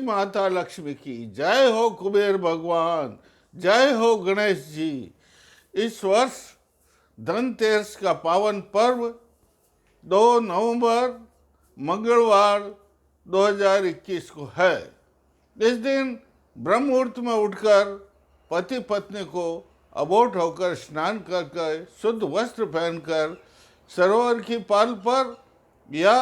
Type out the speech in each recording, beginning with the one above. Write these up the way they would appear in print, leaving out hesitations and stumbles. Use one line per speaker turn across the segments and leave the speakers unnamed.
माता लक्ष्मी की जय हो, कुबेर भगवान जय हो, गणेश जी। इस वर्ष धनतेरस का पावन पर्व 2 नवंबर मंगलवार 2021 को है। इस दिन ब्रह्म मुहूर्त में उठकर पति पत्नी को अबोट होकर स्नान करके शुद्ध वस्त्र पहनकर सरोवर की पाल पर या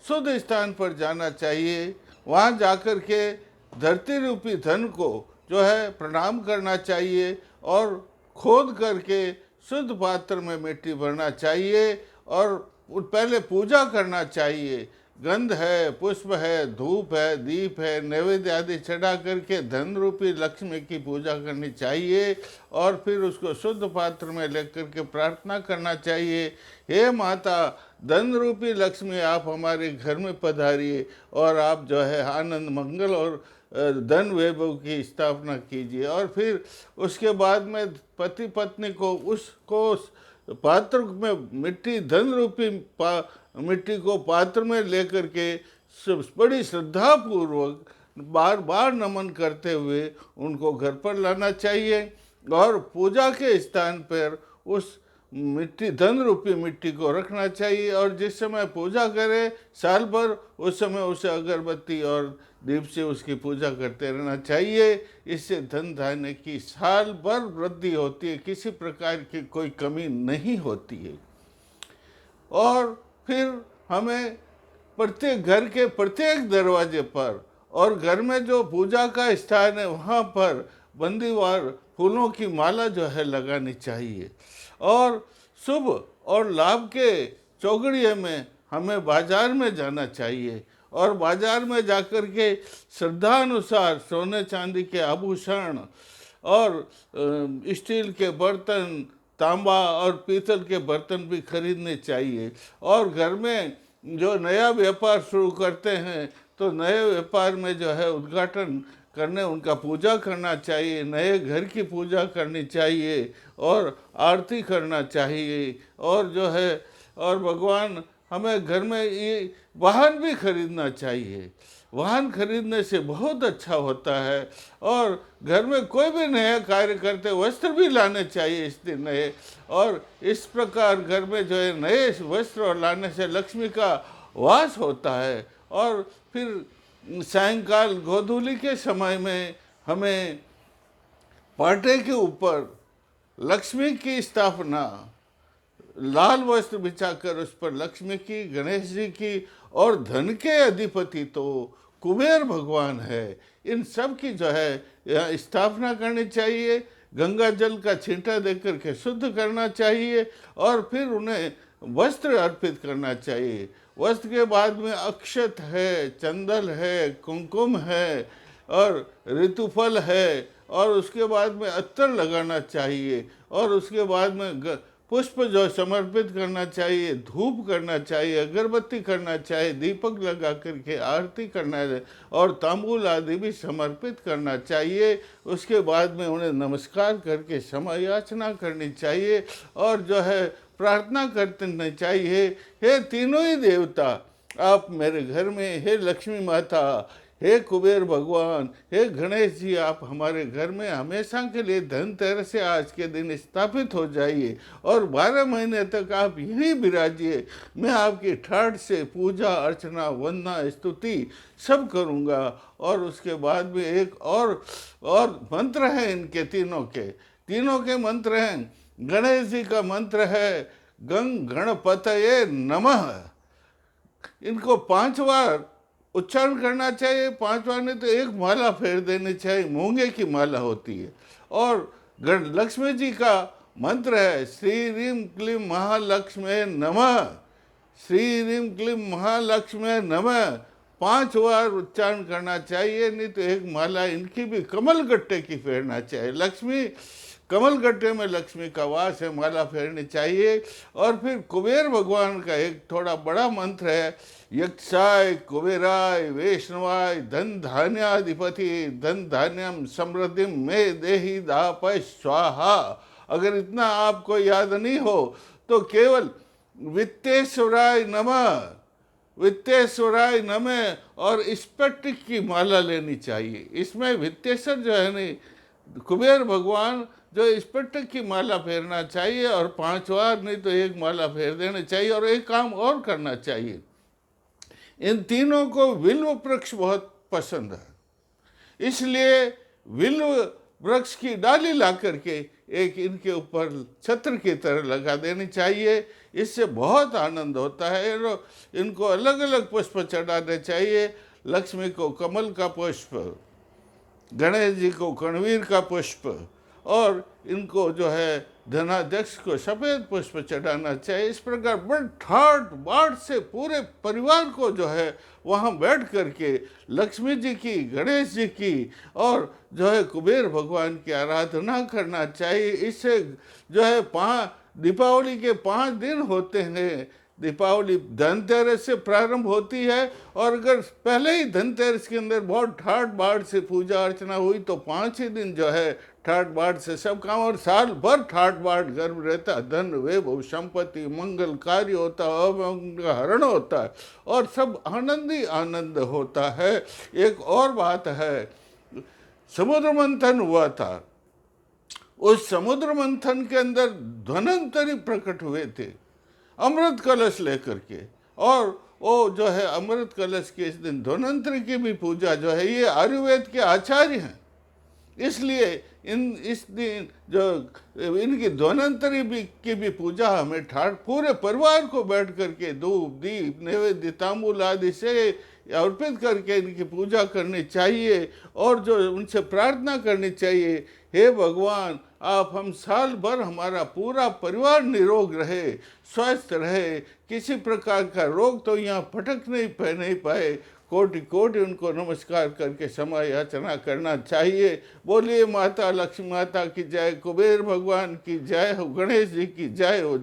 शुद्ध स्थान पर जाना चाहिए। वहाँ जाकर के धरती रूपी धन को जो है प्रणाम करना चाहिए और खोद करके शुद्ध पात्र में मिट्टी भरना चाहिए और पहले पूजा करना चाहिए। गंध है, पुष्प है, धूप है, दीप है, नैवेद्य आदि चढ़ा करके धन रूपी लक्ष्मी की पूजा करनी चाहिए और फिर उसको शुद्ध पात्र में लेकर के प्रार्थना करना चाहिए, हे माता धन रूपी लक्ष्मी आप हमारे घर में पधारिए और आप जो है आनंद मंगल और धन वैभव की स्थापना कीजिए। और फिर उसके बाद में पति पत्नी को उसको पात्र में मिट्टी धन रूपी मिट्टी को पात्र में लेकर के बड़ी श्रद्धा पूर्वक बार बार नमन करते हुए उनको घर पर लाना चाहिए और पूजा के स्थान पर उस मिट्टी धन रूपी मिट्टी को रखना चाहिए। और जिस समय पूजा करे साल भर उस समय उसे अगरबत्ती और दीप से उसकी पूजा करते रहना चाहिए। इससे धन धान्य की साल भर वृद्धि होती है, किसी प्रकार की कोई कमी नहीं होती है। और फिर हमें प्रत्येक घर के प्रत्येक दरवाजे पर और घर में जो पूजा का स्थान है वहाँ पर बंदीवार फूलों की माला जो है लगानी चाहिए। और शुभ और लाभ के चौगड़िए में हमें बाजार में जाना चाहिए और बाजार में जाकर के श्रद्धा अनुसार सोने चांदी के आभूषण और स्टील के बर्तन, तांबा और पीतल के बर्तन भी खरीदने चाहिए। और घर में जो नया व्यापार शुरू करते हैं तो नए व्यापार में जो है उद्घाटन करने उनका पूजा करना चाहिए, नए घर की पूजा करनी चाहिए और आरती करना चाहिए। और जो है और भगवान हमें घर में ये वाहन भी खरीदना चाहिए। वाहन खरीदने से बहुत अच्छा होता है। और घर में कोई भी नया कार्य करते वस्त्र भी लाने चाहिए इस दिन नए। और इस प्रकार घर में जो है नए वस्त्र लाने से लक्ष्मी का वास होता है। और फिर सायंकाल गोधूली के समय में हमें पाटे के ऊपर लक्ष्मी की स्थापना लाल वस्त्र बिछाकर उस पर लक्ष्मी की, गणेश जी की और धन के अधिपति तो कुबेर भगवान है, इन सब की जो है स्थापना करनी चाहिए। गंगा जल का छींटा देकर के शुद्ध करना चाहिए और फिर उन्हें वस्त्र अर्पित करना चाहिए। वस्त्र के बाद में अक्षत है, चंदन है, कुमकुम है और ऋतुफल है और उसके बाद में अत्तर लगाना चाहिए और उसके बाद में पुष्प जो समर्पित करना चाहिए, धूप करना चाहिए, अगरबत्ती करना चाहिए, दीपक लगा करके आरती करना है और तांबूल आदि भी समर्पित करना चाहिए। उसके बाद में उन्हें नमस्कार करके क्षमा याचना करनी चाहिए और जो है प्रार्थना करनी चाहिए, हे तीनों ही देवता आप मेरे घर में, हे लक्ष्मी माता, हे कुबेर भगवान, हे गणेश जी आप हमारे घर में हमेशा के लिए धनतेरस से आज के दिन स्थापित हो जाइए और 12 महीने तक आप यहीं विराजिए। मैं आपकी ठाठ से पूजा अर्चना वंदना स्तुति सब करूँगा। और उसके बाद में एक और मंत्र है इनके तीनों के मंत्र हैं। गणेश जी का मंत्र है गंग गणपतये नमः। इनको 5 बार उच्चारण करना चाहिए, 5 बार नहीं तो एक माला फेर देनी चाहिए, मूंगे की माला होती है। और लक्ष्मी जी का मंत्र है श्री रीम क्लीम महालक्ष्मी नमः, श्री रीम क्लीम महालक्ष्मी नमः। 5 बार उच्चारण करना चाहिए, नहीं तो एक माला इनकी भी कमल गट्टे की फेरना चाहिए। लक्ष्मी कमल गट्टे में लक्ष्मी का वास है, माला फेरनी चाहिए। और फिर कुबेर भगवान का एक थोड़ा बड़ा मंत्र है यक्षाय कुबेराय वैष्णवाय धन धान्याधिपति धन धान्यम समृद्धिम में देहि दापय स्वाहा। अगर इतना आपको याद नहीं हो तो केवल वित्तेश्वराय नमः, वित्तेश्वराय नमः और स्फटिक की माला लेनी चाहिए। इसमें वित्तेश्वर जो है नहीं, कुबेर भगवान जो स्फटिक की माला फेरना चाहिए और 5 बार नहीं तो एक माला फेर देना चाहिए। और एक काम और करना चाहिए, इन तीनों को विल्व वृक्ष बहुत पसंद है, इसलिए विल्व वृक्ष की डाली ला करके एक इनके ऊपर छत्र की तरह लगा देनी चाहिए। इससे बहुत आनंद होता है। इनको अलग अलग पुष्प चढ़ाने चाहिए। लक्ष्मी को कमल का पुष्प, गणेश जी को कणवीर का पुष्प, और इनको जो है धनाध्यक्ष को सफ़ेद पुष्प चढ़ाना चाहिए। इस प्रकार बड़ ठाट बाट से पूरे परिवार को जो है वहाँ बैठ करके लक्ष्मी जी की, गणेश जी की और जो है कुबेर भगवान की आराधना करना चाहिए। इससे जो है दीपावली के 5 दिन होते हैं। दीपावली धनतेरस से प्रारंभ होती है, और अगर पहले ही धनतेरस के अंदर बहुत ठाट बाट से पूजा अर्चना हुई तो 5 ही दिन जो है ठाट बाट से सब काम, और साल भर ठाट बाट गर्भ रहता, धन वैभव संपत्ति मंगल कार्य होता, अमंगल हरण होता है और सब आनंद ही आनंद होता है। एक और बात है, समुद्र मंथन हुआ था, उस समुद्र मंथन के अंदर धन्वंतरि प्रकट हुए थे अमृत कलश लेकर के, और वो जो है अमृत कलश के इस दिन धन्वंतरि की भी पूजा जो है, ये आयुर्वेद के आचार्य हैं, इसलिए इस दिन जो इनकी धन्वंतरि की भी पूजा हमें पूरे परिवार को बैठ करके धूप दीप नैवेद्य तांबूल आदि से अर्पित करके इनकी पूजा करनी चाहिए, और जो उनसे प्रार्थना करनी चाहिए, हे भगवान आप हम साल भर हमारा पूरा परिवार निरोग रहे, स्वस्थ रहे, किसी प्रकार का रोग तो यहाँ फटक नहीं पाए। कोटि कोटि उनको नमस्कार करके समय याचना करना चाहिए। बोलिए माता लक्ष्मी माता की जय, कुबेर भगवान की जय हो, गणेश जी की जय हो।